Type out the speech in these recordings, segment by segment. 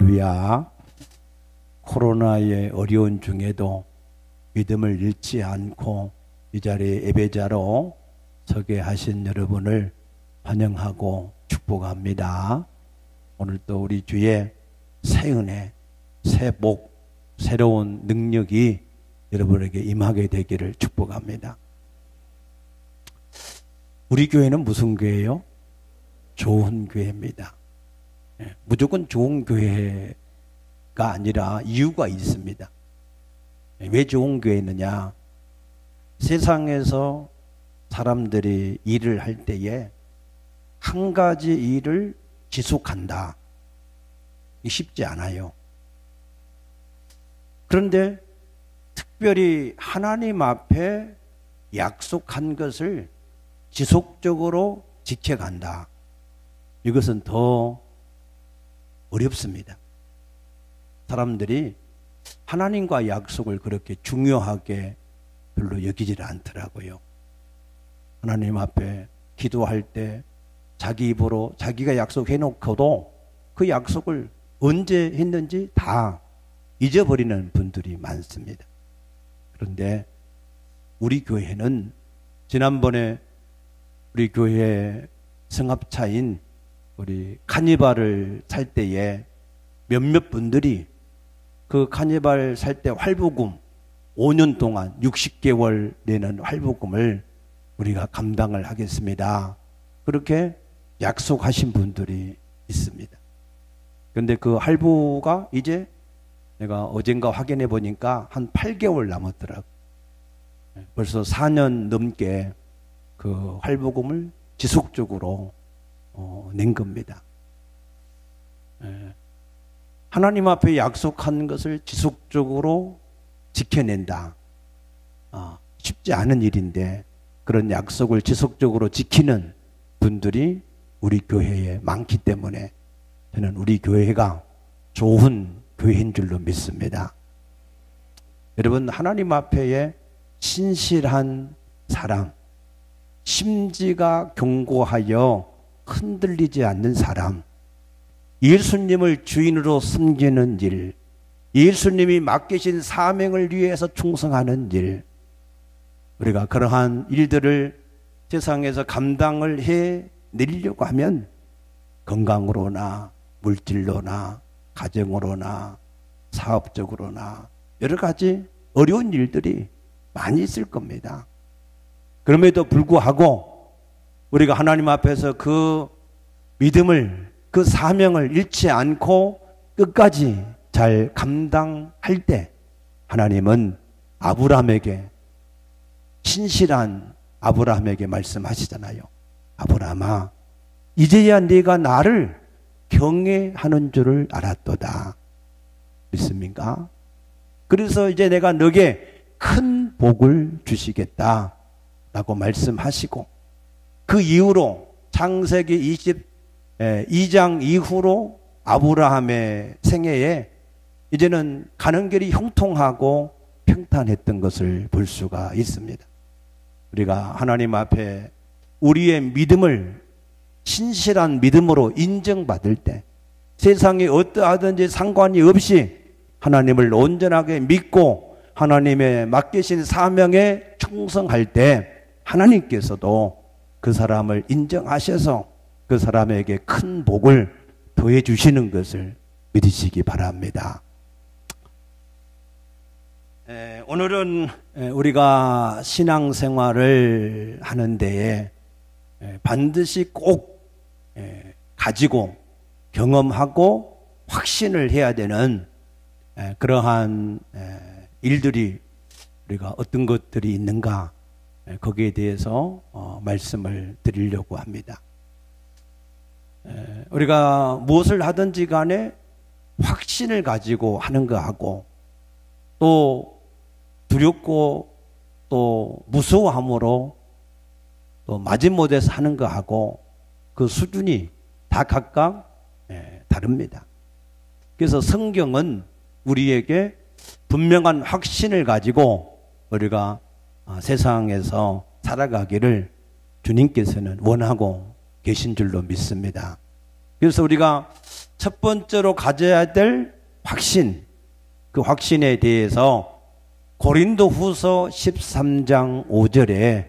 할렐루야. 코로나의 어려운 중에도 믿음을 잃지 않고 이 자리에 예배자로 서게 하신 여러분을 환영하고 축복합니다. 오늘 또 우리 주의 새 은혜, 새 복, 새로운 능력이 여러분에게 임하게 되기를 축복합니다. 우리 교회는 무슨 교회예요? 좋은 교회입니다. 무조건 좋은 교회가 아니라 이유가 있습니다. 왜 좋은 교회느냐? 세상에서 사람들이 일을 할 때에 한 가지 일을 지속한다. 쉽지 않아요. 그런데 특별히 하나님 앞에 약속한 것을 지속적으로 지켜간다. 이것은 더 어렵습니다. 사람들이 하나님과 약속을 그렇게 중요하게 별로 여기질 않더라고요. 하나님 앞에 기도할 때 자기 입으로 자기가 약속해놓고도 그 약속을 언제 했는지 다 잊어버리는 분들이 많습니다. 그런데 우리 교회는 지난번에 우리 교회 성합차인 우리 카니발을 살 때에 몇몇 분들이 그 카니발 살 때 활보금 5년 동안 60개월 내는 활보금을 우리가 감당을 하겠습니다. 그렇게 약속하신 분들이 있습니다. 그런데 그 할부가 이제 내가 어젠가 확인해 보니까 한 8개월 남았더라고요. 벌써 4년 넘게 그 할부금을 지속적으로 낸 겁니다. 하나님 앞에 약속한 것을 지속적으로 지켜낸다. 쉽지 않은 일인데 그런 약속을 지속적으로 지키는 분들이 우리 교회에 많기 때문에 저는 우리 교회가 좋은 교회인 줄로 믿습니다. 여러분, 하나님 앞에 신실한 사람, 심지가 견고하여 흔들리지 않는 사람, 예수님을 주인으로 섬기는 일, 예수님이 맡기신 사명을 위해서 충성하는 일, 우리가 그러한 일들을 세상에서 감당을 해내려고 하면 건강으로나 물질로나 가정으로나 사업적으로나 여러 가지 어려운 일들이 많이 있을 겁니다. 그럼에도 불구하고 우리가 하나님 앞에서 그 믿음을, 그 사명을 잃지 않고 끝까지 잘 감당할 때 하나님은 아브라함에게, 신실한 아브라함에게 말씀하시잖아요. 아브라함아, 이제야 네가 나를 경외하는 줄을 알았도다. 믿습니까? 그래서 이제 내가 너에게 큰 복을 주시겠다 라고 말씀하시고, 그 이후로 창세기 22장 이후로 아브라함의 생애에 이제는 가는 길이 형통하고 평탄했던 것을 볼 수가 있습니다. 우리가 하나님 앞에 우리의 믿음을 신실한 믿음으로 인정받을 때 세상이 어떠하든지 상관이 없이 하나님을 온전하게 믿고 하나님의 맡기신 사명에 충성할 때 하나님께서도 그 사람을 인정하셔서 그 사람에게 큰 복을 더해 주시는 것을 믿으시기 바랍니다. 오늘은 우리가 신앙생활을 하는 데에 반드시 꼭 가지고 경험하고 확신을 해야 되는 그러한 일들이 우리가 어떤 것들이 있는가, 거기에 대해서 말씀을 드리려고 합니다. 우리가 무엇을 하든지 간에 확신을 가지고 하는 거하고 또 두렵고 또 무서워함으로 또 마지못해서 하는 거하고 그 수준이 다 각각 다릅니다. 그래서 성경은 우리에게 분명한 확신을 가지고 우리가 세상에서 살아가기를 주님께서는 원하고 계신 줄로 믿습니다. 그래서 우리가 첫 번째로 가져야 될 확신, 그 확신에 대해서 고린도 후서 13장 5절에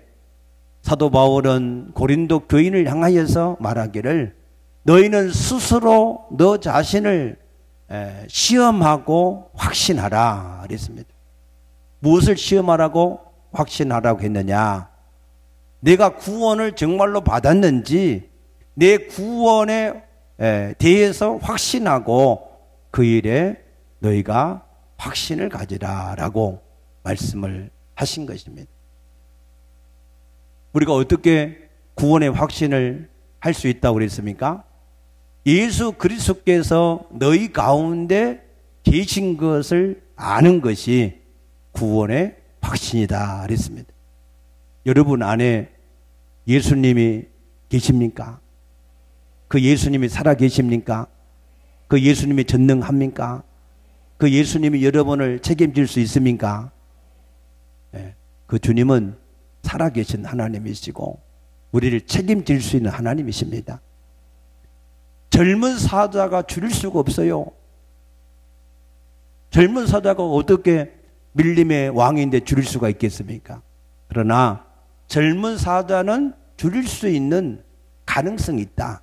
사도 바울은 고린도 교인을 향하여서 말하기를 너희는 스스로 너 자신을 시험하고 확신하라 그랬습니다. 무엇을 시험하라고 확신하라고 했느냐? 내가 구원을 정말로 받았는지 내 구원에 대해서 확신하고 그 일에 너희가 확신을 가지라라고 말씀을 하신 것입니다. 우리가 어떻게 구원의 확신을 할 수 있다고 그랬습니까? 예수 그리스도께서 너희 가운데 계신 것을 아는 것이 구원의 확신이다 그랬습니다. 여러분 안에 예수님이 계십니까? 그 예수님이 살아 계십니까? 그 예수님이 전능합니까? 그 예수님이 여러분을 책임질 수 있습니까? 네, 그 주님은 살아계신 하나님이시고 우리를 책임질 수 있는 하나님이십니다. 젊은 사자가 줄일 수가 없어요. 젊은 사자가 어떻게 밀림의 왕인데 줄일 수가 있겠습니까? 그러나 젊은 사자는 줄일 수 있는 가능성이 있다.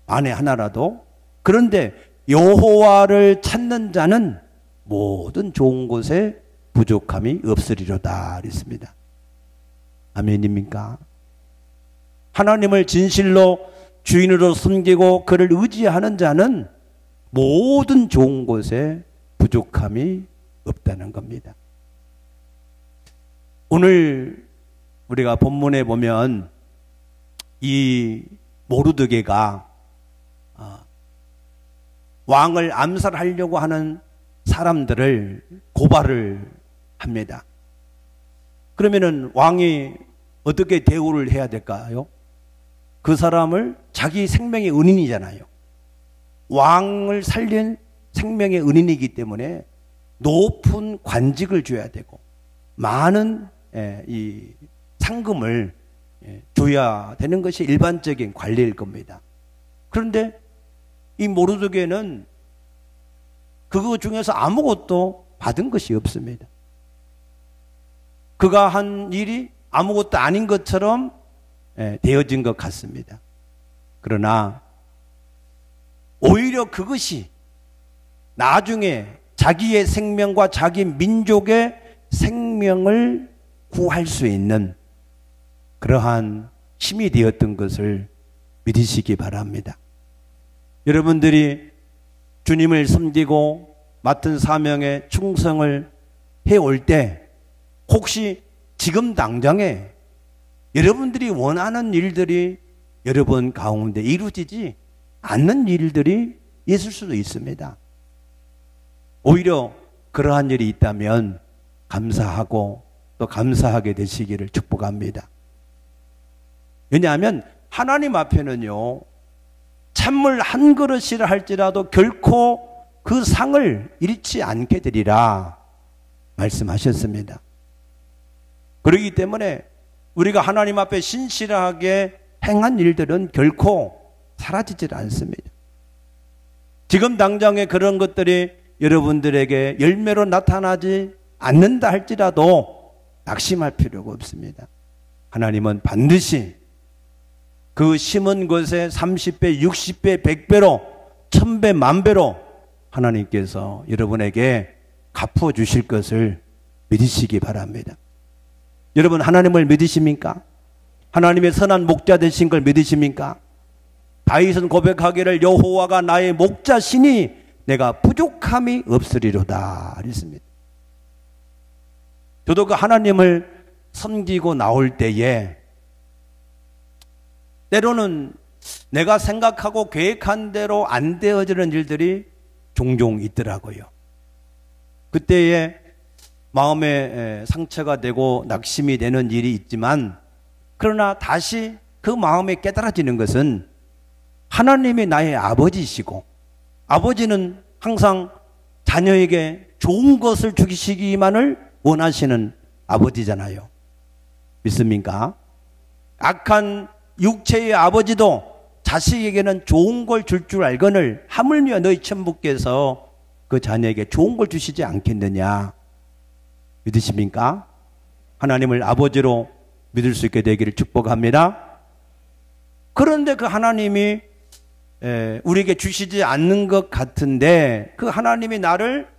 만에 하나라도. 그런데 여호와를 찾는 자는 모든 좋은 곳에 부족함이 없으리로다 그랬습니다. 아멘입니까? 하나님을 진실로 주인으로 섬기고 그를 의지하는 자는 모든 좋은 곳에 부족함이 없다는 겁니다. 오늘 우리가 본문에 보면 이 모르드게가 왕을 암살하려고 하는 사람들을 고발을 합니다. 그러면은 왕이 어떻게 대우를 해야 될까요? 그 사람을 자기 생명의 은인이잖아요. 왕을 살린 생명의 은인이기 때문에 높은 관직을 줘야 되고 많은 이 상금을 줘야 되는 것이 일반적인 관리일 겁니다. 그런데 이 모르드게는 그거 중에서 아무것도 받은 것이 없습니다. 그가 한 일이 아무것도 아닌 것처럼 되어진 것 같습니다. 그러나 오히려 그것이 나중에 자기의 생명과 자기 민족의 생명을 구할 수 있는 그러한 힘이 되었던 것을 믿으시기 바랍니다. 여러분들이 주님을 섬기고 맡은 사명에 충성을 해올 때 혹시 지금 당장에 여러분들이 원하는 일들이 여러분 가운데 이루어지지 않는 일들이 있을 수도 있습니다. 오히려 그러한 일이 있다면 감사하고 또 감사하게 되시기를 축복합니다. 왜냐하면 하나님 앞에는요, 찬물 한 그릇이라 할지라도 결코 그 상을 잃지 않게 되리라 말씀하셨습니다. 그렇기 때문에 우리가 하나님 앞에 신실하게 행한 일들은 결코 사라지질 않습니다. 지금 당장에 그런 것들이 여러분들에게 열매로 나타나지 않는다 할지라도 낙심할 필요가 없습니다. 하나님은 반드시 그 심은 것에 30배, 60배, 100배로, 1000배, 만배로 하나님께서 여러분에게 갚아주실 것을 믿으시기 바랍니다. 여러분 하나님을 믿으십니까? 하나님의 선한 목자 되신 걸 믿으십니까? 다윗은 고백하기를 여호와가 나의 목자시니 내가 부족함이 없으리로다 그랬습니다. 저도 그 하나님을 섬기고 나올 때에 때로는 내가 생각하고 계획한 대로 안 되어지는 일들이 종종 있더라고요. 그때에 마음에 상처가 되고 낙심이 되는 일이 있지만 그러나 다시 그 마음에 깨달아지는 것은 하나님이 나의 아버지시고 아버지는 항상 자녀에게 좋은 것을 주시기만을 원하시는 아버지잖아요. 믿습니까? 악한 육체의 아버지도 자식에게는 좋은 걸 줄 줄 알거늘 하물며 너희 천부께서 그 자녀에게 좋은 걸 주시지 않겠느냐. 믿으십니까? 하나님을 아버지로 믿을 수 있게 되기를 축복합니다. 그런데 그 하나님이 우리에게 주시지 않는 것 같은데 그 하나님이 나를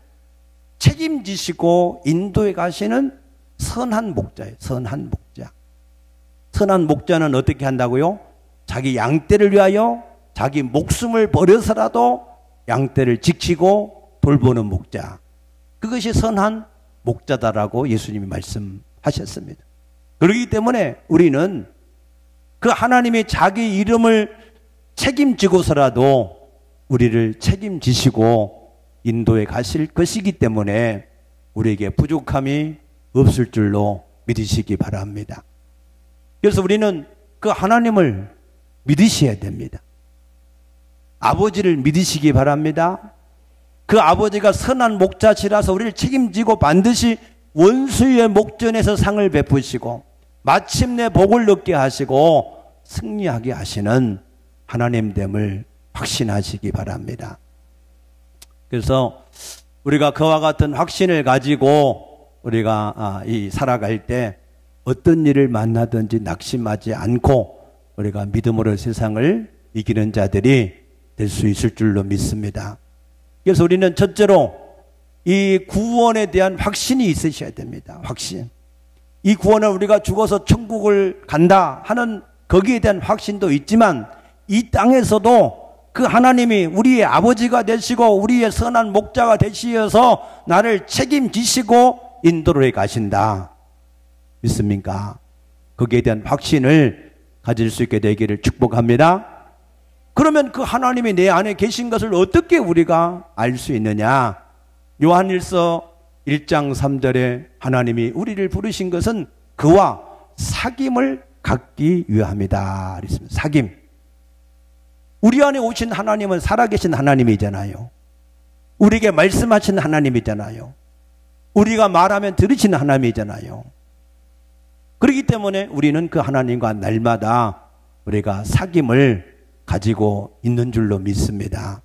책임지시고 인도해 가시는 선한 목자예요. 선한 목자. 선한 목자는 어떻게 한다고요? 자기 양떼를 위하여 자기 목숨을 버려서라도 양떼를 지키고 돌보는 목자. 그것이 선한 목자다라고 예수님이 말씀하셨습니다. 그렇기 때문에 우리는 그 하나님이 자기 이름을 책임지고서라도 우리를 책임지시고 인도에 가실 것이기 때문에 우리에게 부족함이 없을 줄로 믿으시기 바랍니다. 그래서 우리는 그 하나님을 믿으셔야 됩니다. 아버지를 믿으시기 바랍니다. 그 아버지가 선한 목자시라서 우리를 책임지고 반드시 원수의 목전에서 상을 베푸시고 마침내 복을 얻게 하시고 승리하게 하시는 하나님됨을 확신하시기 바랍니다. 그래서 우리가 그와 같은 확신을 가지고 우리가 살아갈 때 어떤 일을 만나든지 낙심하지 않고 우리가 믿음으로 세상을 이기는 자들이 될 수 있을 줄로 믿습니다. 그래서 우리는 첫째로 이 구원에 대한 확신이 있으셔야 됩니다. 확신. 이 구원은 우리가 죽어서 천국을 간다 하는 거기에 대한 확신도 있지만 이 땅에서도 그 하나님이 우리의 아버지가 되시고 우리의 선한 목자가 되시어서 나를 책임지시고 인도를 해 가신다. 믿습니까? 거기에 대한 확신을 가질 수 있게 되기를 축복합니다. 그러면 그 하나님이 내 안에 계신 것을 어떻게 우리가 알 수 있느냐? 요한일서 1장 3절에 하나님이 우리를 부르신 것은 그와 사귐을 갖기 위함이다. 그랬습니다. 사귐. 우리 안에 오신 하나님은 살아계신 하나님이잖아요. 우리에게 말씀하신 하나님이잖아요. 우리가 말하면 들으시는 하나님이잖아요. 그렇기 때문에 우리는 그 하나님과 날마다 우리가 사귐을 가지고 있는 줄로 믿습니다.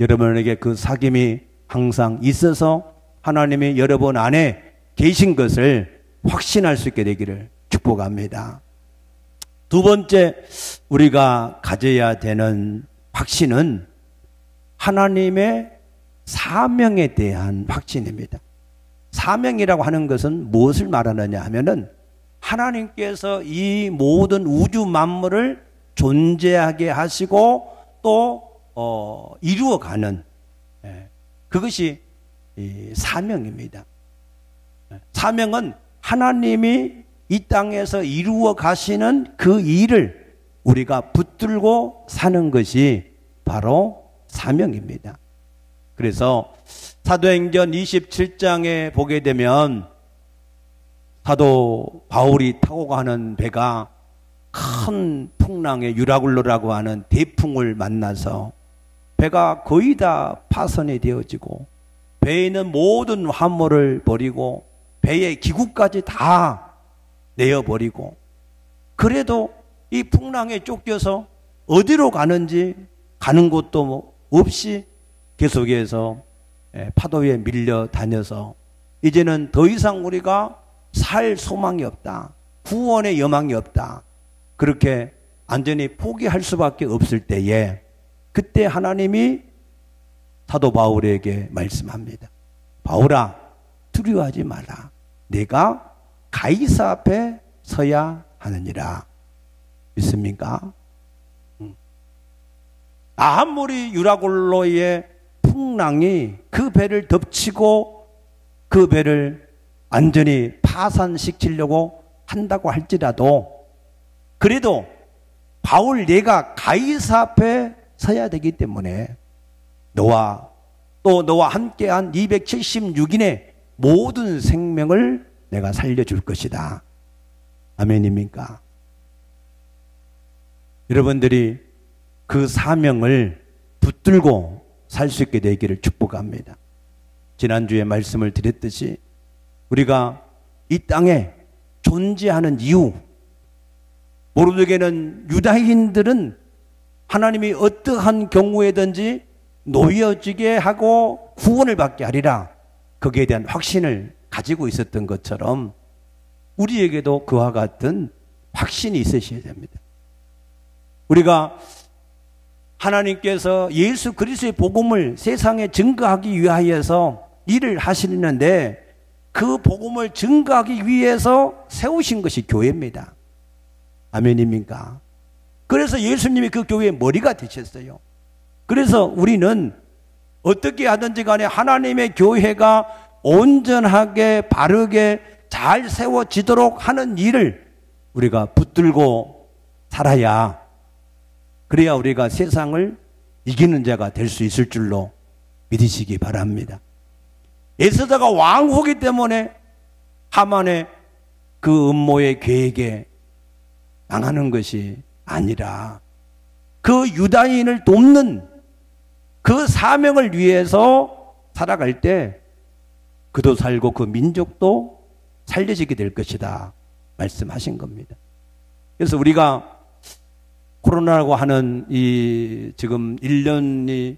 여러분에게 그 사귐이 항상 있어서 하나님이 여러분 안에 계신 것을 확신할 수 있게 되기를 축복합니다. 두 번째 우리가 가져야 되는 확신은 하나님의 사명에 대한 확신입니다. 사명이라고 하는 것은 무엇을 말하느냐 하면은 하나님께서 이 모든 우주 만물을 존재하게 하시고 또 이루어가는 그것이 사명입니다. 사명은 하나님이 이 땅에서 이루어 가시는 그 일을 우리가 붙들고 사는 것이 바로 사명입니다. 그래서 사도행전 27장에 보게 되면 사도 바울이 타고 가는 배가 큰 풍랑의 유라굴로라고 하는 대풍을 만나서 배가 거의 다 파손이 되어지고 배에 있는 모든 화물을 버리고 배의 기구까지 다 내어버리고 그래도 이 풍랑에 쫓겨서 어디로 가는지 가는 곳도 없이 계속해서 파도에 밀려 다녀서 이제는 더 이상 우리가 살 소망이 없다. 구원의 여망이 없다. 그렇게 완전히 포기할 수밖에 없을 때에 그때 하나님이 사도 바울에게 말씀합니다. 바울아, 두려워하지 마라. 내가 가이사 앞에 서야 하느니라. 믿습니까? 아무리 유라굴로의 풍랑이 그 배를 덮치고 그 배를 완전히 파산시키려고 한다고 할지라도 그래도 바울 내가 가이사 앞에 서야 되기 때문에 너와 또 너와 함께한 276인의 모든 생명을 내가 살려줄 것이다. 아멘입니까? 여러분들이 그 사명을 붙들고 살 수 있게 되기를 축복합니다. 지난주에 말씀을 드렸듯이 우리가 이 땅에 존재하는 이유, 모르게는 유다인들은 하나님이 어떠한 경우에든지 놓여지게 하고 구원을 받게 하리라, 거기에 대한 확신을 가지고 있었던 것처럼 우리에게도 그와 같은 확신이 있으셔야 됩니다. 우리가 하나님께서 예수 그리스도의 복음을 세상에 증거하기 위하여서 일을 하시는데, 그 복음을 증거하기 위해서 세우신 것이 교회입니다. 아멘입니까? 그래서 예수님이 그 교회의 머리가 되셨어요. 그래서 우리는 어떻게 하든지 간에 하나님의 교회가 온전하게 바르게 잘 세워지도록 하는 일을 우리가 붙들고 살아야, 그래야 우리가 세상을 이기는 자가 될 수 있을 줄로 믿으시기 바랍니다. 에스더가 왕후기 때문에 하만의 그 음모의 계획에 당하는 것이 아니라, 그 유다인을 돕는 그 사명을 위해서 살아갈 때 그도 살고 그 민족도 살려지게 될 것이다 말씀하신 겁니다. 그래서 우리가 코로나라고 하는 이 지금 1년이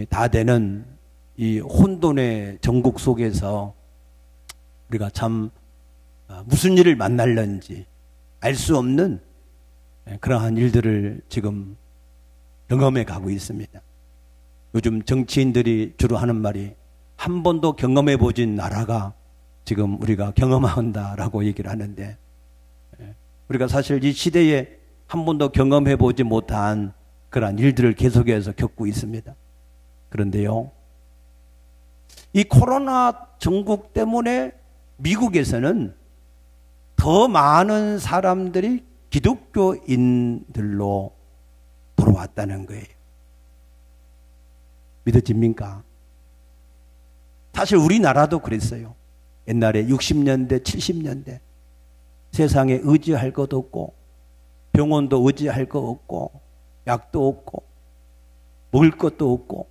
다 되는 이 혼돈의 전국 속에서 우리가 참 무슨 일을 만날는지 알 수 없는 그러한 일들을 지금 경험해 가고 있습니다. 요즘 정치인들이 주로 하는 말이, 한 번도 경험해 보진 나라가 지금 우리가 경험한다라고 얘기를 하는데, 우리가 사실 이 시대에 한 번도 경험해 보지 못한 그러한 일들을 계속해서 겪고 있습니다. 그런데요, 이 코로나 전국 때문에 미국에서는 더 많은 사람들이 기독교인들로 돌아왔다는 거예요. 믿어집니까? 사실 우리나라도 그랬어요. 옛날에 60년대, 70년대 세상에 의지할 것도 없고, 병원도 의지할 거 없고, 약도 없고, 먹을 것도 없고,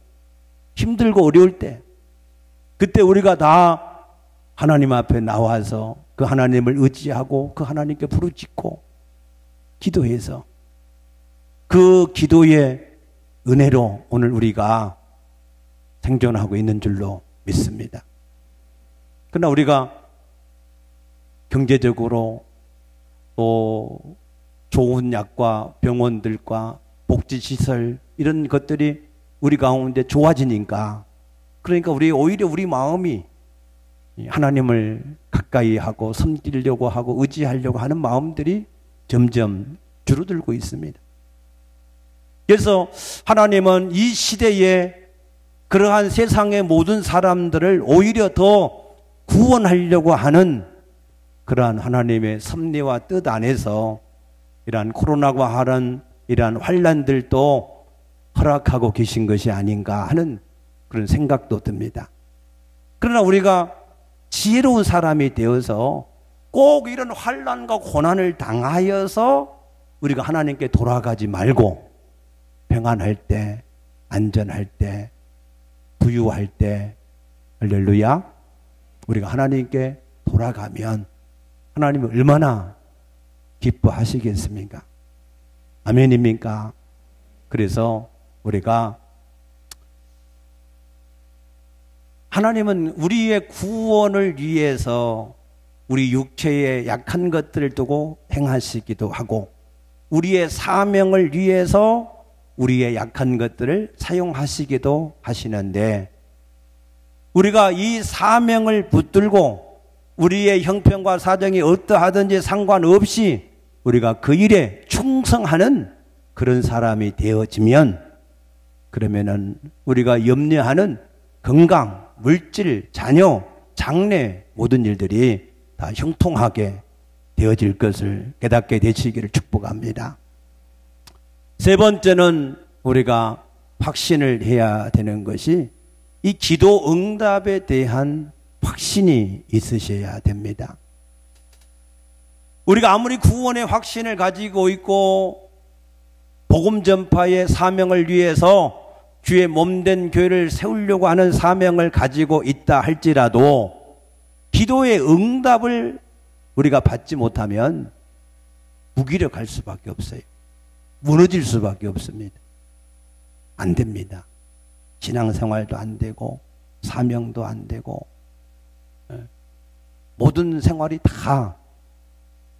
힘들고 어려울 때, 그때 우리가 다 하나님 앞에 나와서 그 하나님을 의지하고 그 하나님께 부르짖고 기도해서 그 기도의 은혜로 오늘 우리가 생존하고 있는 줄로 믿습니다. 그러나 우리가 경제적으로 또 좋은 약과 병원들과 복지시설 이런 것들이 우리 가운데 좋아지니까, 그러니까 오히려 우리 마음이 하나님을 가까이 하고 섬기려고 하고 의지하려고 하는 마음들이 점점 줄어들고 있습니다. 그래서 하나님은 이 시대에 그러한 세상의 모든 사람들을 오히려 더 구원하려고 하는 그러한 하나님의 섭리와 뜻 안에서 이러한 코로나와 하는 이러한 환난들도 허락하고 계신 것이 아닌가 하는 그런 생각도 듭니다. 그러나 우리가 지혜로운 사람이 되어서 꼭 이런 환난과 고난을 당하여서 우리가 하나님께 돌아가지 말고, 평안할 때, 안전할 때, 부유할 때, 할렐루야, 우리가 하나님께 돌아가면 하나님은 얼마나 기뻐하시겠습니까? 아멘입니까? 그래서 우리가 하나님은 우리의 구원을 위해서 우리 육체의 약한 것들을 두고 행하시기도 하고, 우리의 사명을 위해서 우리의 약한 것들을 사용하시기도 하시는데, 우리가 이 사명을 붙들고 우리의 형편과 사정이 어떠하든지 상관없이 우리가 그 일에 충성하는 그런 사람이 되어지면, 그러면은 우리가 염려하는 건강, 물질, 자녀, 장래 모든 일들이 다 형통하게 되어질 것을 깨닫게 되시기를 축복합니다. 세 번째는 우리가 확신을 해야 되는 것이 이 기도 응답에 대한 확신이 있으셔야 됩니다. 우리가 아무리 구원의 확신을 가지고 있고 복음 전파의 사명을 위해서 주의 몸된 교회를 세우려고 하는 사명을 가지고 있다 할지라도 기도의 응답을 우리가 받지 못하면 무기력할 수밖에 없어요. 무너질 수밖에 없습니다. 안 됩니다. 신앙생활도 안 되고 사명도 안 되고 모든 생활이 다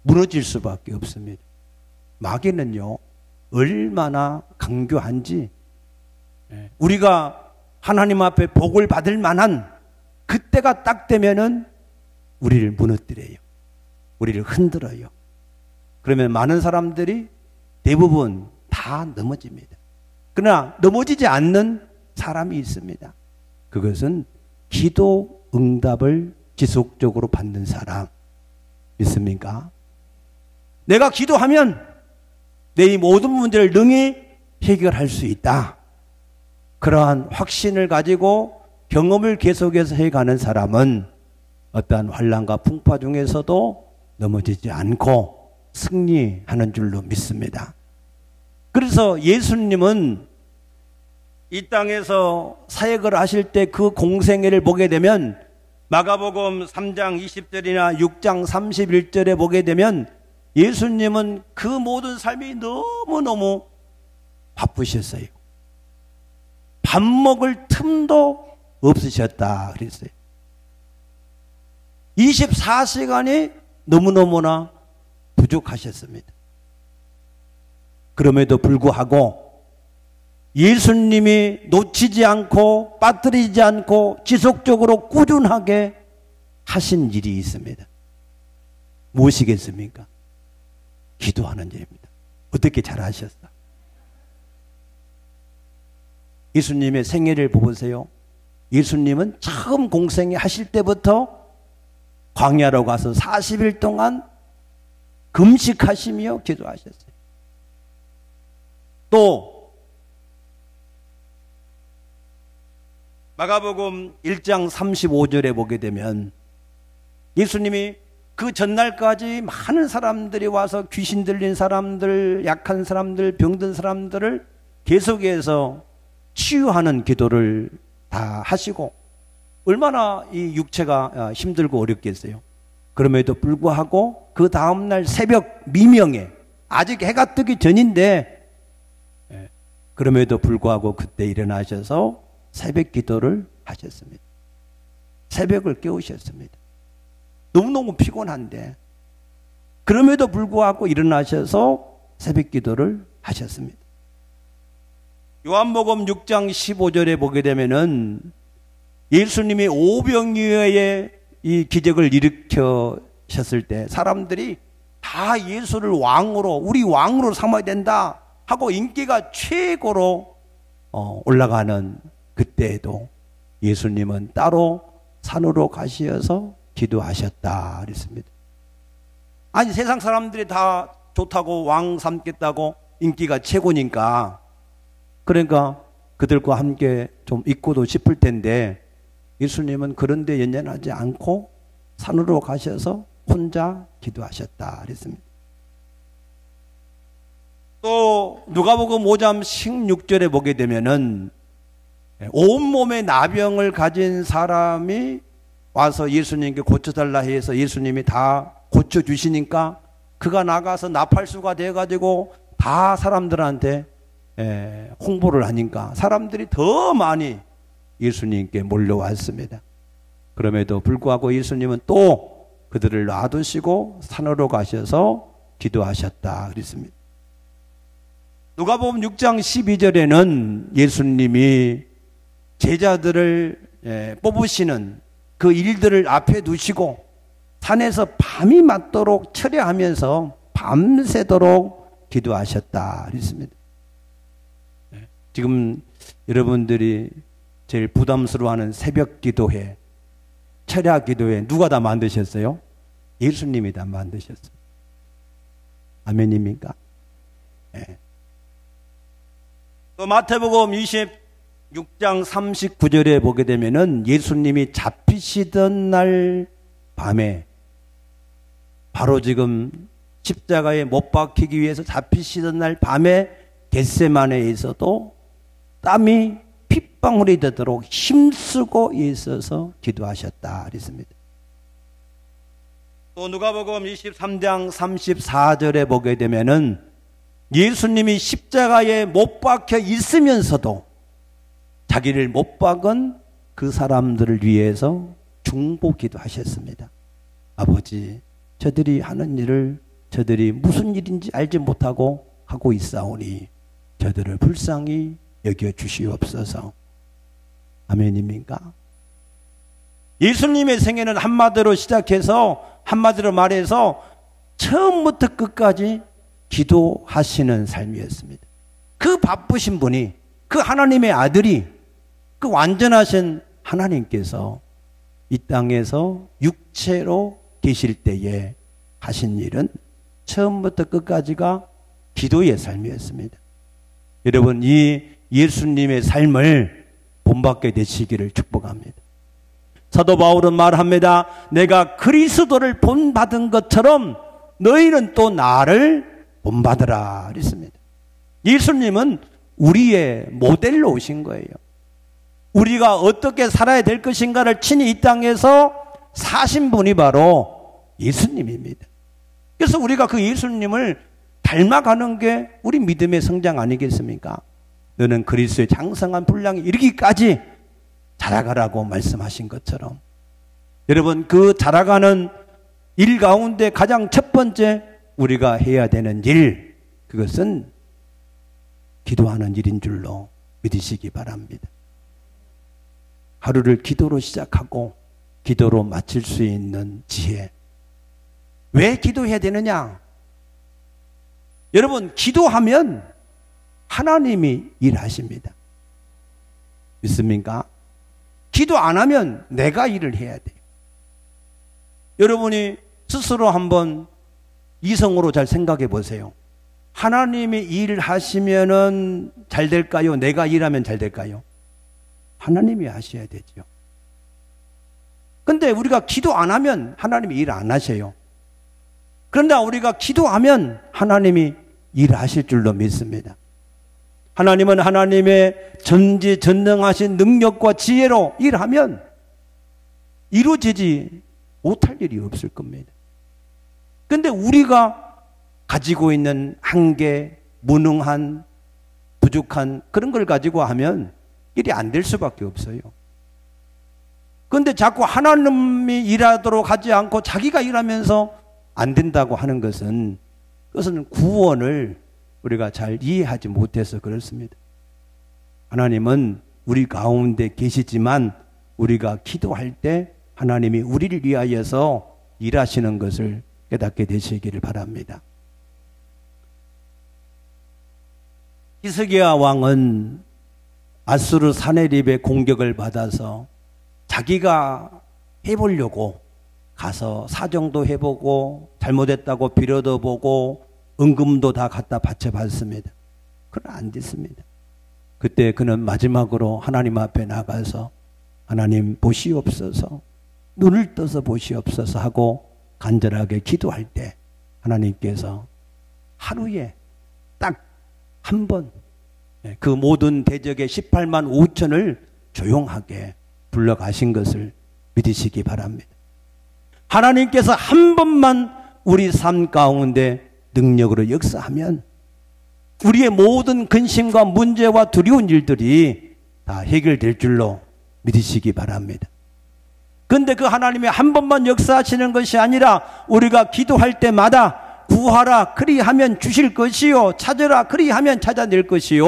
무너질 수밖에 없습니다. 마귀는요 얼마나 강교한지 우리가 하나님 앞에 복을 받을 만한 그때가 딱 되면은 우리를 무너뜨려요. 우리를 흔들어요. 그러면 많은 사람들이 대부분 다 넘어집니다. 그러나 넘어지지 않는 사람이 있습니다. 그것은 기도 응답을 지속적으로 받는 사람. 믿습니까? 내가 기도하면 내 이 모든 문제를 능히 해결할 수 있다. 그러한 확신을 가지고 경험을 계속해서 해가는 사람은 어떠한 환난과 풍파 중에서도 넘어지지 않고 승리하는 줄로 믿습니다. 그래서 예수님은 이 땅에서 사역을 하실 때 그 공생애를 보게 되면 마가복음 3장 20절이나 6장 31절에 보게 되면 예수님은 그 모든 삶이 너무너무 바쁘셨어요. 밥 먹을 틈도 없으셨다 그랬어요. 24시간이 너무너무나 부족하셨습니다. 그럼에도 불구하고 예수님이 놓치지 않고 빠뜨리지 않고 지속적으로 꾸준하게 하신 일이 있습니다. 무엇이겠습니까? 기도하는 일입니다. 어떻게 잘하셨어? 예수님의 생애를 보세요. 예수님은 처음 공생애 하실 때부터 광야로 가서 40일 동안 금식하시며 기도하셨어요. 또 마가복음 1장 35절에 보게 되면 예수님이 그 전날까지 많은 사람들이 와서 귀신 들린 사람들, 약한 사람들, 병든 사람들을 계속해서 치유하는 기도를 다 하시고 얼마나 이 육체가 힘들고 어렵겠어요. 그럼에도 불구하고 그 다음날 새벽 미명에 아직 해가 뜨기 전인데 그럼에도 불구하고 그때 일어나셔서 새벽 기도를 하셨습니다. 새벽을 깨우셨습니다. 너무너무 피곤한데 그럼에도 불구하고 일어나셔서 새벽 기도를 하셨습니다. 요한복음 6장 15절에 보게 되면은 예수님이 오병이어의 이 기적을 일으키셨을 때 사람들이 다 예수를 왕으로 우리 왕으로 삼아야 된다 하고 인기가 최고로 올라가는 그때에도 예수님은 따로 산으로 가시어서 기도하셨다 그랬습니다. 아니 세상 사람들이 다 좋다고 왕 삼겠다고 인기가 최고니까 그러니까 그들과 함께 좀 있고도 싶을 텐데 예수님은 그런 데 연연하지 않고 산으로 가셔서 혼자 기도하셨다 그랬습니다. 또 누가복음 5장 16절에 보게 되면은 온몸에 나병을 가진 사람이 와서 예수님께 고쳐달라 해서 예수님이 다 고쳐주시니까 그가 나가서 나팔수가 돼가지고 다 사람들한테 홍보를 하니까 사람들이 더 많이 예수님께 몰려왔습니다. 그럼에도 불구하고 예수님은 또 그들을 놔두시고 산으로 가셔서 기도하셨다 그랬습니다. 누가복음 6장 12절에는 예수님이 제자들을 뽑으시는 그 일들을 앞에 두시고 산에서 밤이 맞도록 철야하면서 밤새도록 기도하셨다 그랬습니다. 지금 여러분들이 제일 부담스러워하는 새벽 기도회, 철야 기도회 누가 다 만드셨어요? 예수님이 다 만드셨어요. 아멘입니까? 네. 또 마태복음 26장 39절에 보게 되면은 예수님이 잡히시던 날 밤에 바로 지금 십자가에 못 박히기 위해서 잡히시던 날 밤에 겟세마네에서도 땀이 핏방울이 되도록 힘쓰고 있어서 기도하셨다 그랬습니다. 또 누가복음 23장 34절에 보게 되면은 예수님이 십자가에 못 박혀 있으면서도 자기를 못 박은 그 사람들을 위해서 중보기도 하셨습니다. 아버지, 저들이 하는 일을 저들이 무슨 일인지 알지 못하고 하고 있사오니 저들을 불쌍히 여겨 주시옵소서. 아멘입니까? 예수님의 생애는 한마디로 시작해서 한마디로 말해서 처음부터 끝까지 기도하시는 삶이었습니다. 그 바쁘신 분이, 그 하나님의 아들이, 그 완전하신 하나님께서 이 땅에서 육체로 계실 때에 하신 일은 처음부터 끝까지가 기도의 삶이었습니다. 여러분, 이 예수님의 삶을 본받게 되시기를 축복합니다. 사도 바울은 말합니다. 내가 그리스도를 본받은 것처럼 너희는 또 나를 본받으라 그랬습니다. 예수님은 우리의 모델로 오신 거예요. 우리가 어떻게 살아야 될 것인가를 친히 이 땅에서 사신 분이 바로 예수님입니다. 그래서 우리가 그 예수님을 닮아가는 게 우리 믿음의 성장 아니겠습니까? 너는 그리스도의 장성한 분량에 이르기까지 자라가라고 말씀하신 것처럼, 여러분, 그 자라가는 일 가운데 가장 첫 번째 우리가 해야 되는 일, 그것은 기도하는 일인 줄로 믿으시기 바랍니다. 하루를 기도로 시작하고 기도로 마칠 수 있는 지혜. 왜 기도해야 되느냐? 여러분, 기도하면 하나님이 일하십니다. 믿습니까? 기도 안 하면 내가 일을 해야 돼요. 여러분이 스스로 한번 이성으로 잘 생각해 보세요. 하나님이 일하시면은 잘 될까요? 내가 일하면 잘 될까요? 하나님이 하셔야 되죠. 근데 우리가 기도 안 하면 하나님이 일 안 하셔요. 그러나 우리가 기도하면 하나님이 일하실 줄로 믿습니다. 하나님은 하나님의 전지전능하신 능력과 지혜로 일하면 이루어지지 못할 일이 없을 겁니다. 그런데 우리가 가지고 있는 한계, 무능한, 부족한 그런 걸 가지고 하면 일이 안 될 수밖에 없어요. 그런데 자꾸 하나님이 일하도록 하지 않고 자기가 일하면서 안 된다고 하는 것은, 그것은 구원을 우리가 잘 이해하지 못해서 그렇습니다. 하나님은 우리 가운데 계시지만 우리가 기도할 때 하나님이 우리를 위하여서 일하시는 것을 깨닫게 되시기를 바랍니다. 히스기야 왕은 아수르 사네립의 공격을 받아서 자기가 해보려고 가서 사정도 해보고 잘못했다고 빌어도 보고 은금도 다 갖다 바쳐봤습니다. 그러나 안 됐습니다. 그때 그는 마지막으로 하나님 앞에 나가서 하나님 보시옵소서, 눈을 떠서 보시옵소서 하고 간절하게 기도할 때 하나님께서 하루에 딱 한 번 그 모든 대적의 18만 5천을 조용하게 불러가신 것을 믿으시기 바랍니다. 하나님께서 한 번만 우리 삶 가운데 능력으로 역사하면 우리의 모든 근심과 문제와 두려운 일들이 다 해결될 줄로 믿으시기 바랍니다. 그런데 그 하나님이 한 번만 역사하시는 것이 아니라 우리가 기도할 때마다 구하라 그리하면 주실 것이요, 찾으라 그리하면 찾아낼 것이요,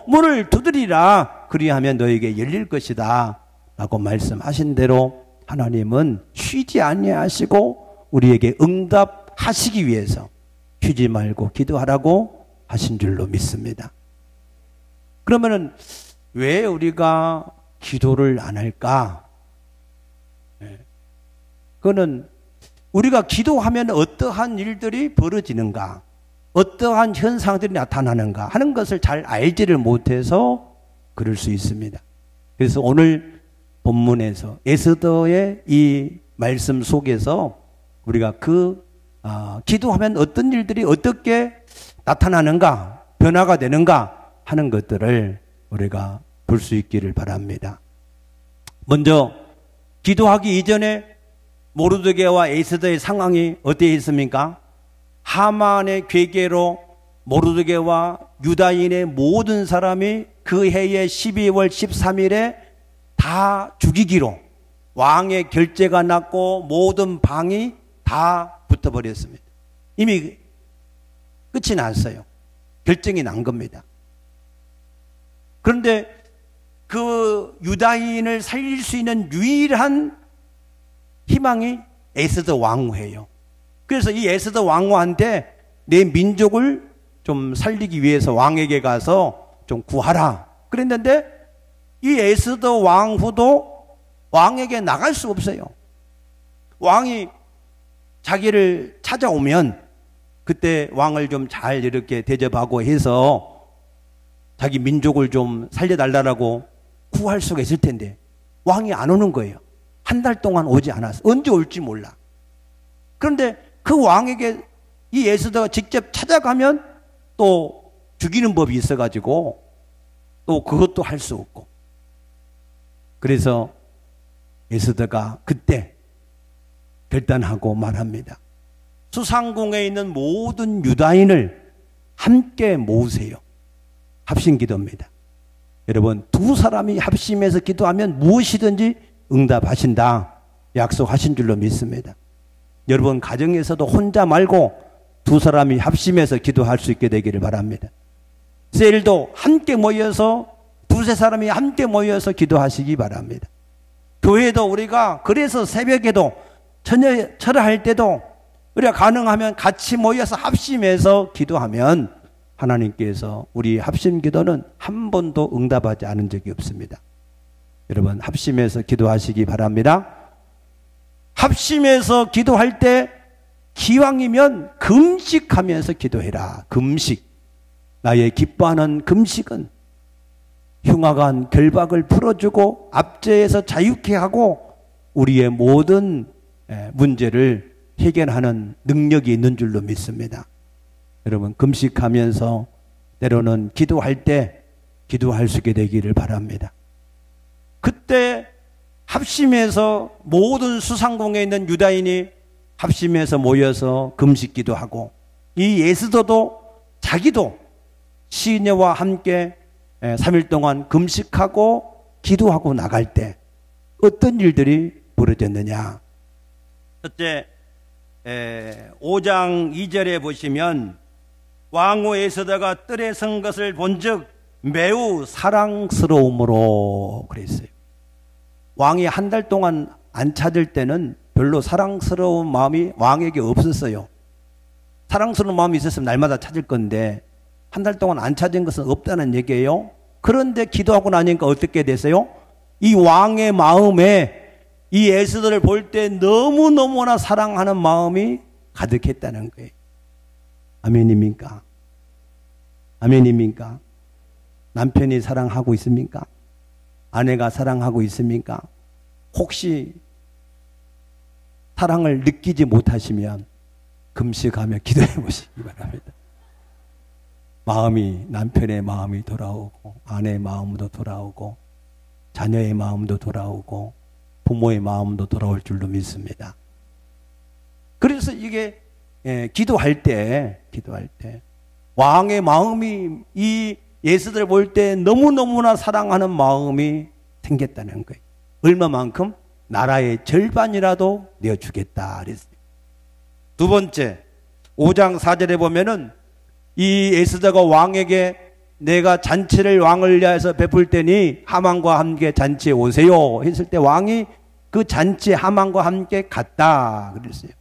문을 두드리라 그리하면 너에게 열릴 것이다 라고 말씀하신 대로 하나님은 쉬지 아니하시고 우리에게 응답하시기 위해서 쉬지 말고 기도하라고 하신 줄로 믿습니다. 그러면은 왜 우리가 기도를 안 할까? 그거는 우리가 기도하면 어떠한 일들이 벌어지는가, 어떠한 현상들이 나타나는가 하는 것을 잘 알지를 못해서 그럴 수 있습니다. 그래서 오늘 본문에서 에스더의 이 말씀 속에서 우리가 기도하면 어떤 일들이 어떻게 나타나는가, 변화가 되는가 하는 것들을 우리가 볼 수 있기를 바랍니다. 먼저 기도하기 이전에 모르드게와 에스더의 상황이 어땠습니까? 하만의 괴계로 모르드게와 유다인의 모든 사람이 그 해의 12월 13일에 다 죽이기로 왕의 결재가 났고 모든 방이 다 붙어버렸습니다. 이미 끝이 났어요. 결정이 난 겁니다. 그런데 그 유다인을 살릴 수 있는 유일한 희망이 에스더 왕후예요. 그래서 이 에스더 왕후한테 내 민족을 좀 살리기 위해서 왕에게 가서 좀 구하라 그랬는데 이 에스더 왕후도 왕에게 나갈 수 없어요. 왕이 자기를 찾아오면 그때 왕을 좀 잘 이렇게 대접하고 해서 자기 민족을 좀 살려달라고 구할 수가 있을 텐데 왕이 안 오는 거예요. 한 달 동안 오지 않았어. 언제 올지 몰라. 그런데 그 왕에게 이 에스더가 직접 찾아가면 또 죽이는 법이 있어가지고 또 그것도 할 수 없고. 그래서 에스더가 그때 결단하고 말합니다. 수상궁에 있는 모든 유다인을 함께 모으세요. 합심 기도입니다. 여러분, 두 사람이 합심해서 기도하면 무엇이든지 응답하신다 약속하신 줄로 믿습니다. 여러분 가정에서도 혼자 말고 두 사람이 합심해서 기도할 수 있게 되기를 바랍니다. 셀도 함께 모여서 두세 사람이 함께 모여서 기도하시기 바랍니다. 교회도 우리가 그래서 새벽에도 철야할 때도 우리가 가능하면 같이 모여서 합심해서 기도하면 하나님께서 우리 합심 기도는 한 번도 응답하지 않은 적이 없습니다. 여러분 합심해서 기도하시기 바랍니다. 합심해서 기도할 때 기왕이면 금식하면서 기도해라. 금식. 나의 기뻐하는 금식은 흉악한 결박을 풀어주고 압제에서 자유케 하고 우리의 모든 문제를 해결하는 능력이 있는 줄로 믿습니다. 여러분 금식하면서 때로는 기도할 때 기도할 수 있게 되기를 바랍니다. 그때 합심해서 모든 수상궁에 있는 유다인이 합심해서 모여서 금식 기도하고 이 에스더도 자기도 시녀와 함께 3일 동안 금식하고 기도하고 나갈 때 어떤 일들이 벌어졌느냐. 첫째 5장 2절에 보시면 왕후 에스더가 뜰에 선 것을 본즉 매우 사랑스러움으로 그랬어요. 왕이 한 달 동안 안 찾을 때는 별로 사랑스러운 마음이 왕에게 없었어요. 사랑스러운 마음이 있었으면 날마다 찾을 건데 한 달 동안 안 찾은 것은 없다는 얘기예요. 그런데 기도하고 나니까 어떻게 됐어요? 이 왕의 마음에 이 에스더를 볼 때 너무너무나 사랑하는 마음이 가득했다는 거예요. 아멘입니까? 아멘입니까? 남편이 사랑하고 있습니까? 아내가 사랑하고 있습니까? 혹시 사랑을 느끼지 못하시면 금식하며 기도해 보시기 바랍니다. 마음이, 남편의 마음이 돌아오고 아내의 마음도 돌아오고 자녀의 마음도 돌아오고 부모의 마음도 돌아올 줄로 믿습니다. 그래서 이게 기도할 때 왕의 마음이 이 에스더를 볼 때 너무너무나 사랑하는 마음이 생겼다는 거예요. 얼마만큼? 나라의 절반이라도 내어주겠다 그랬어요. 두 번째 5장 4절에 보면은 이 에스더가 왕에게 내가 잔치를 왕을 위하여서 베풀 때니 하만과 함께 잔치에 오세요 했을 때 왕이 그 잔치에 하만과 함께 갔다 그랬어요.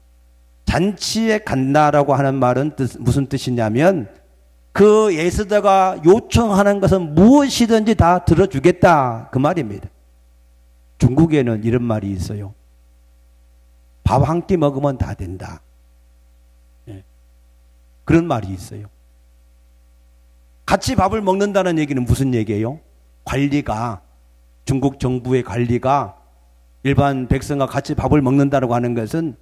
잔치에 간다라고 하는 말은 무슨 뜻이냐면 그 에스더가 요청하는 것은 무엇이든지 다 들어주겠다 그 말입니다. 중국에는 이런 말이 있어요. 밥 한 끼 먹으면 다 된다. 그런 말이 있어요. 같이 밥을 먹는다는 얘기는 무슨 얘기예요? 관리가, 중국 정부의 관리가 일반 백성과 같이 밥을 먹는다고 하는 것은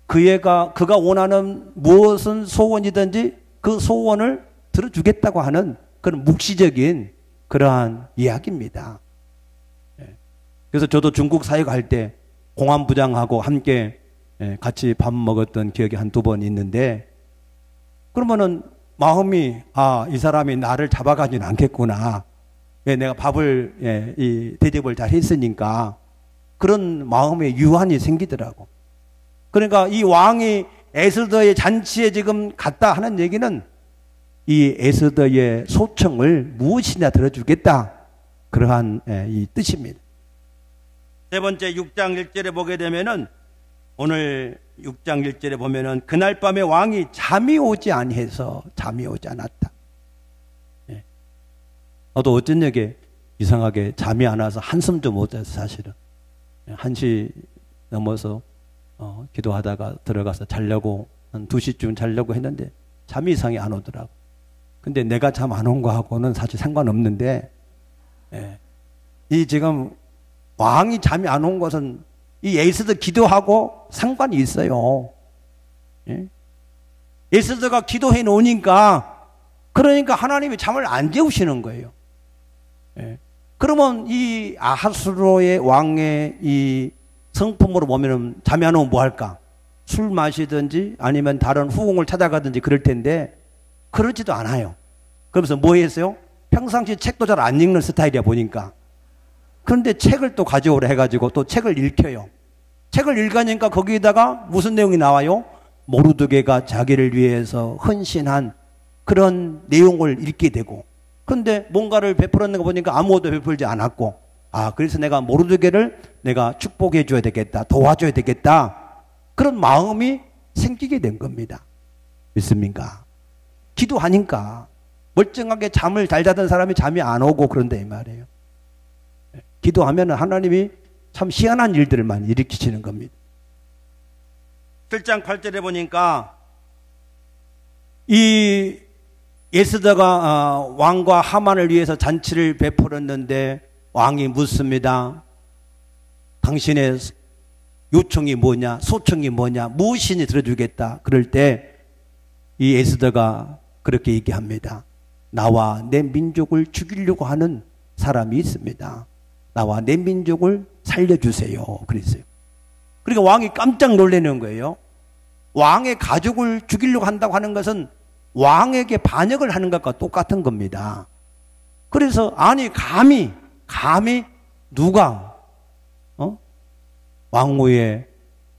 그가 원하는 무엇은 소원이든지 그 소원을 들어주겠다고 하는 그런 묵시적인 그러한 이야기입니다. 그래서 저도 중국 사회 갈 때 공안부장하고 함께 같이 밥 먹었던 기억이 한두 번 있는데 그러면은 마음이 이 사람이 나를 잡아가진 않겠구나 내가 대접을 잘 했으니까 그런 마음의 유한이 생기더라고. 그러니까 이 왕이 에스더의 잔치에 지금 갔다 하는 얘기는 이 에스더의 소청을 무엇이냐 들어주겠다. 그러한 이 뜻입니다. 세 번째 6장 1절에 보게 되면은 오늘 6장 1절에 보면은 그날 밤에 왕이 잠이 오지 않아서 잠이 오지 않았다. 나도 어쩐냐게 이상하게 잠이 안 와서 한숨도 못 잤어 사실은. 1시 넘어서 기도하다가 들어가서 자려고 한 2시쯤 자려고 했는데 잠이 이상히 안 오더라고. 근데 내가 잠 안 온 거하고는 사실 상관없는데 이 지금 왕이 잠이 안 온 것은 이 에스더 기도하고 상관이 있어요. 에스더가 기도해 놓으니까 그러니까 하나님이 잠을 안 재우시는 거예요. 그러면 이 아하수로의 왕의 이 성품으로 보면은 잠이 안 오면 뭐 할까? 술 마시든지 아니면 다른 후궁을 찾아가든지 그럴 텐데 그러지도 않아요. 그러면서 뭐 했어요? 평상시 책도 잘 안 읽는 스타일이야 보니까. 그런데 책을 또 가져오라 해가지고 또 책을 읽혀요. 책을 읽으니까 거기에다가 무슨 내용이 나와요? 모르드게가 자기를 위해서 헌신한 그런 내용을 읽게 되고, 근데 뭔가를 베풀었는 거 보니까 아무것도 베풀지 않았고, 그래서 내가 모르드게를 내가 축복해 줘야 되겠다, 도와줘야 되겠다, 그런 마음이 생기게 된 겁니다. 믿습니까? 기도하니까 멀쩡하게 잠을 잘 자던 사람이 잠이 안 오고 그런데 이 말이에요. 기도하면 하나님이 참 희한한 일들만 일으키시는 겁니다. 7장 8절에 보니까 이 에스더가 왕과 하만을 위해서 잔치를 베풀었는데 왕이 묻습니다. 당신의 요청이 뭐냐, 소청이 뭐냐, 무엇이니 들어주겠다. 그럴 때 이 에스더가 그렇게 얘기합니다. 나와 내 민족을 죽이려고 하는 사람이 있습니다. 나와 내 민족을 살려주세요. 그랬어요. 그러니까 왕이 깜짝 놀라는 거예요. 왕의 가족을 죽이려고 한다고 하는 것은 왕에게 반역을 하는 것과 똑같은 겁니다. 그래서 아니 감히 누가 왕후의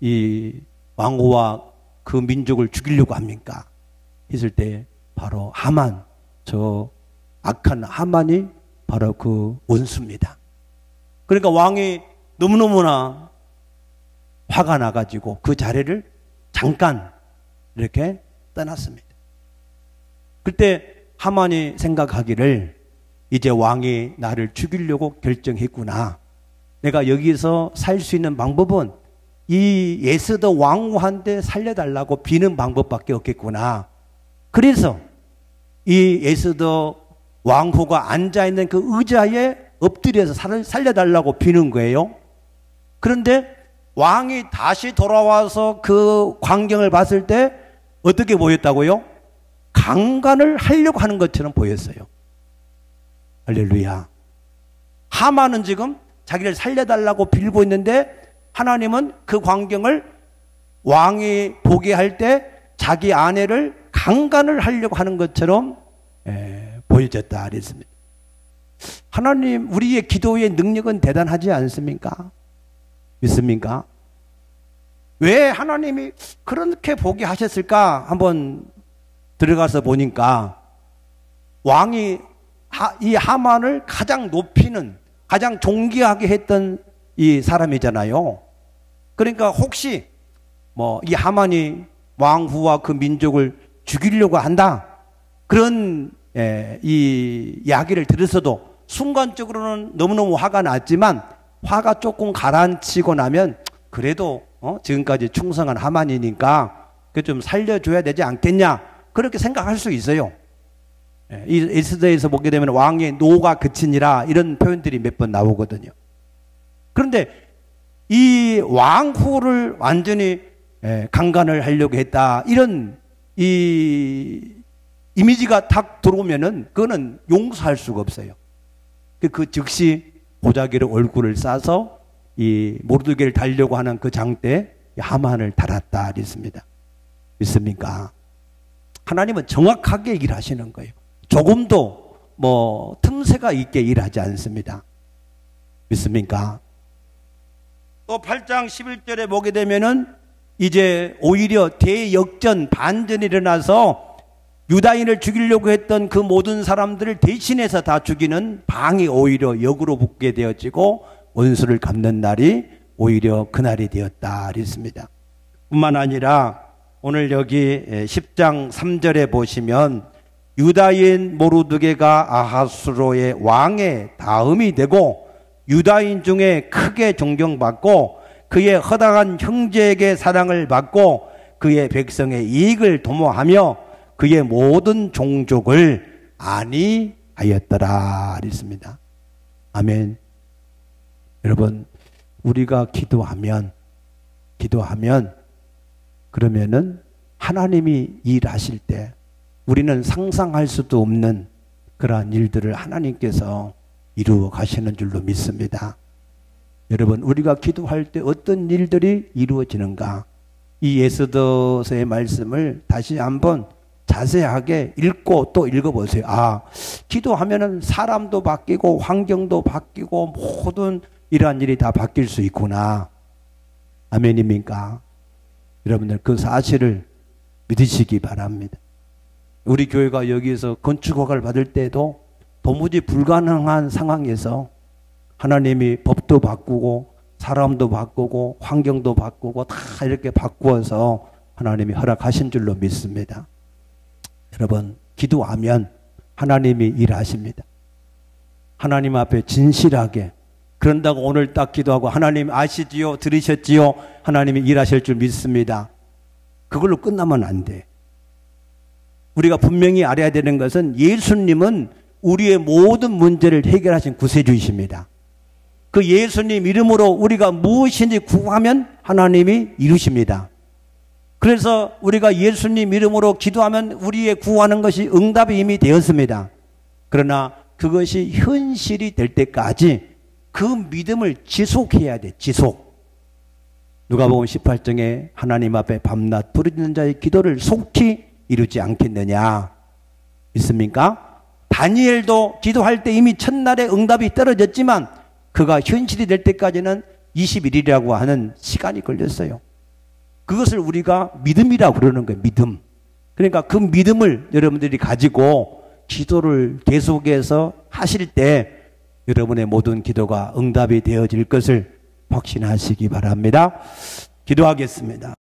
이 왕후와 그 민족을 죽이려고 합니까? 했을 때 바로 하만, 저 악한 하만이 바로 그 원수입니다. 그러니까 왕이 너무너무나 화가 나가지고 그 자리를 잠깐 이렇게 떠났습니다. 그때 하만이 생각하기를 이제 왕이 나를 죽이려고 결정했구나. 내가 여기서 살 수 있는 방법은 이 에스더 왕후한테 살려달라고 비는 방법밖에 없겠구나. 그래서 이 에스더 왕후가 앉아있는 그 의자에 엎드려서 살려달라고 비는 거예요. 그런데 왕이 다시 돌아와서 그 광경을 봤을 때 어떻게 보였다고요? 강간을 하려고 하는 것처럼 보였어요. 할렐루야. 하만은 지금 자기를 살려달라고 빌고 있는데 하나님은 그 광경을 왕이 보게 할 때 자기 아내를 강간을 하려고 하는 것처럼 보여졌다 그랬습니다. 하나님, 우리의 기도의 능력은 대단하지 않습니까? 믿습니까? 왜 하나님이 그렇게 보게 하셨을까? 한번 들어가서 보니까 왕이 이 하만을 가장 높이는, 가장 존귀하게 했던 이 사람이잖아요. 그러니까 혹시 이 하만이 왕후와 그 민족을 죽이려고 한다, 그런 이 이야기를 들었어도 순간적으로는 너무너무 화가 났지만 화가 조금 가라앉히고 나면 그래도 지금까지 충성한 하만이니까 그 좀 살려줘야 되지 않겠냐, 그렇게 생각할 수 있어요. 이 에스더에서 보게 되면 왕의 노가 그치니라 이런 표현들이 몇 번 나오거든요. 그런데 이 왕후를 완전히 강간을 하려고 했다, 이런 이 이미지가 탁 들어오면은 그거는 용서할 수가 없어요. 그 즉시 보자기로 얼굴을 싸서 이 모르드게를 달려고 하는 그 장때 하만을 달았다 그랬습니다. 믿습니까? 하나님은 정확하게 얘기를 하시는 거예요. 조금도 틈새가 있게 일하지 않습니다. 믿습니까? 또 8장 11절에 보게 되면은 이제 오히려 대역전, 반전이 일어나서 유다인을 죽이려고 했던 그 모든 사람들을 대신해서 다 죽이는 방이 오히려 역으로 붙게 되어지고 원수를 갚는 날이 오히려 그날이 되었다 그랬습니다. 뿐만 아니라 오늘 여기 10장 3절에 보시면 유다인 모르드게가 아하수로의 왕의 다음이 되고 유다인 중에 크게 존경받고 그의 허당한 형제에게 사랑을 받고 그의 백성의 이익을 도모하며 그의 모든 종족을 안위하였더라 그랬습니다. 아멘. 여러분, 우리가 기도하면 그러면은 하나님이 일하실 때 우리는 상상할 수도 없는 그러한 일들을 하나님께서 이루어 가시는 줄로 믿습니다. 여러분, 우리가 기도할 때 어떤 일들이 이루어지는가? 이 에스더서의 말씀을 다시 한번 자세하게 읽고 또 읽어보세요. 아, 기도하면은 사람도 바뀌고 환경도 바뀌고 모든 이러한 일이 다 바뀔 수 있구나. 아멘입니까? 여러분들 그 사실을 믿으시기 바랍니다. 우리 교회가 여기에서 건축 허가를 받을 때도 도무지 불가능한 상황에서 하나님이 법도 바꾸고 사람도 바꾸고 환경도 바꾸고 다 이렇게 바꾸어서 하나님이 허락하신 줄로 믿습니다. 여러분, 기도하면 하나님이 일하십니다. 하나님 앞에 진실하게, 그런다고 오늘 딱 기도하고 하나님 아시지요? 들으셨지요? 하나님이 일하실 줄 믿습니다. 그걸로 끝나면 안 돼. 우리가 분명히 알아야 되는 것은 예수님은 우리의 모든 문제를 해결하신 구세주이십니다. 그 예수님 이름으로 우리가 무엇인지 구하면 하나님이 이루십니다. 그래서 우리가 예수님 이름으로 기도하면 우리의 구하는 것이 응답이 이미 되었습니다. 그러나 그것이 현실이 될 때까지 그 믿음을 지속해야 돼. 지속. 누가복음 18장에 하나님 앞에 밤낮 부르짖는 자의 기도를 속히 이루지 않겠느냐. 있습니까? 다니엘도 기도할 때 이미 첫날에 응답이 떨어졌지만 그가 현실이 될 때까지는 21일이라고 하는 시간이 걸렸어요. 그것을 우리가 믿음이라고 그러는 거예요. 믿음. 그러니까 그 믿음을 여러분들이 가지고 기도를 계속해서 하실 때 여러분의 모든 기도가 응답이 되어질 것을 확신하시기 바랍니다. 기도하겠습니다.